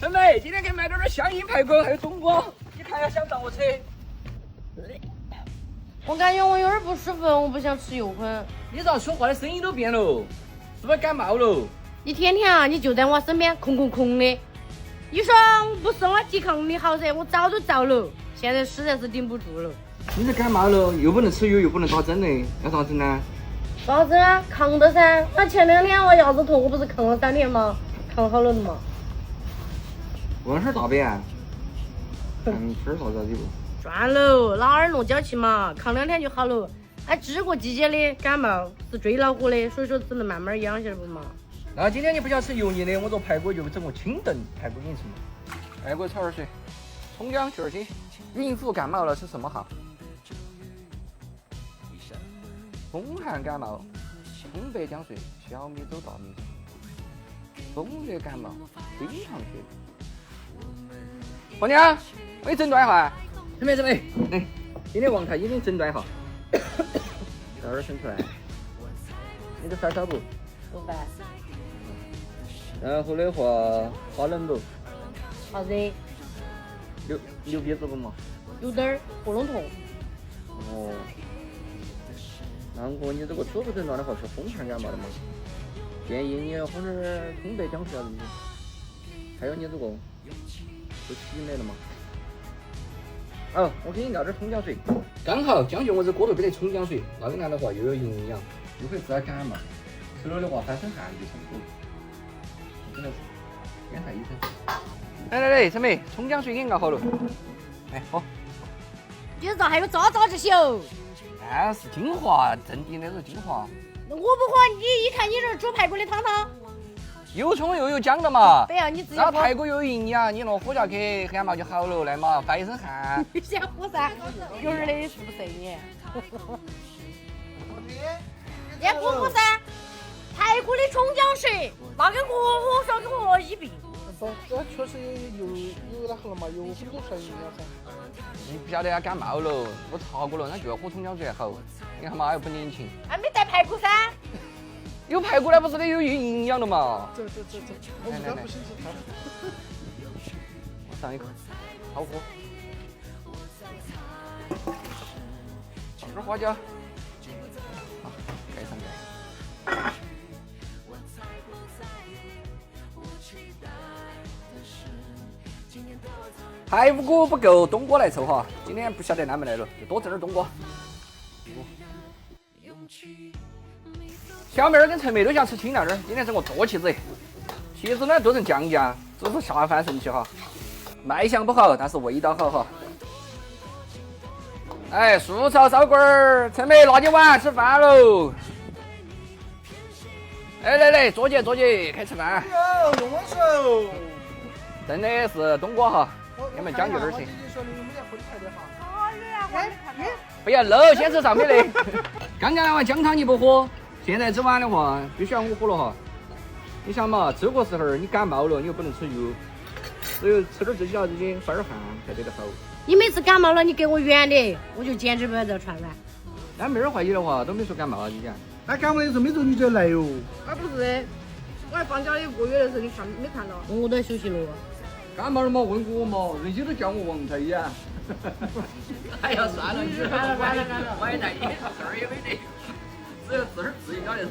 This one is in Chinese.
陈妹，今天给你买点香烟排骨，还有冬瓜，你看下想倒车？我感觉我有点不舒服，我不想吃油荤。你咋说话的声音都变了？是不是感冒了？你天天啊，你就在我身边空的。你说不是我抵抗力好噻，我早就遭了，现在实在是顶不住了。你这感冒了，又不能吃油，又不能打针的，要咋整呢？啥子啊？扛的噻。那前2天我牙子痛，我不是扛了3天吗？扛好了的嘛。问下大便啊？看吃啥子地不？算了，哪儿弄脚气嘛，扛2天就好了。哎，这个季节的感冒是最恼火的，所以说只能慢慢养些不嘛。那今天你不想吃油腻的，我做排骨就整个清炖排骨给你吃嘛。排骨炒点水，葱姜去点心。孕妇感冒了吃什么好？风寒感冒，葱白姜水，小米粥大米粥。风热感冒，冰糖雪梨。婆娘，我给你诊断一下。准备，来，今天王太医给你诊断一下。这儿伸出来，你的发烧不？不烦。然后的话，怕冷不？怕热。流鼻子不嘛？有点儿喉咙痛。哦。难怪你这个初步诊断的话是风寒感冒的嘛？建议你喝点葱白姜水啊这些。还有你这个都起来了嘛？哦，我给你倒点葱姜水，刚好将就我这锅头备的葱姜水，那个样的话又有营养，又可以治点感冒，吃了的话翻身汗就上火。真的是天才医生。来，陈梅，葱姜水给你熬好了，来喝。你这还有渣子秀？那是精华，正定的是精华。我不喝，你一看你这煮排骨的汤，有葱又有姜的嘛。对啊，你自己那排骨有营养，你弄喝下去感冒就好了，来嘛，发一身汗。你想喝噻？有点的是不是你？你不喝噻？排骨的葱姜水，那跟我说跟我一病。不，这确实有那个了嘛，有很多成营养噻。你不晓得他感冒了，我查过了，他就要喝葱姜水好。你看嘛，又不年轻。还没带排骨噻？有排骨那不是得有营养的嘛？这，我们家不行吃汤。我上一口，好喝。放点花椒，好，盖上盖。排骨不够，冬瓜来凑哈。今天不晓得哪门来了，就多整点冬瓜。小妹儿跟陈妹都想吃清淡点，今天整个多起子，其实呢都成酱，只是下饭神器哈。卖相不好，但是味道好哈。哎，素炒烧棍儿，陈妹拿起碗吃饭喽。哎，来，坐起，开吃饭。用我手。真的是冬瓜哈，你们讲究点行。不要漏，先吃上面的。刚刚那碗姜汤你不喝，现在这碗的话必须要我喝了哈。你想嘛，这个时候你感冒了，你又不能吃油，只有吃点这些这些发点汗才得好。你每次感冒了，你给我远的，我就坚持不了这串饭。那妹儿怀疑的话，都没说感冒啊，你讲。他感冒的时候没说你这来哟。啊不是，我还放假1个月的时候，你看没看到？我都休息了。感冒了嘛，问我嘛，人家都叫我王太医啊。哎呀，算了，你完了，我也带你，事儿也没得，只有自个儿自己搞的事。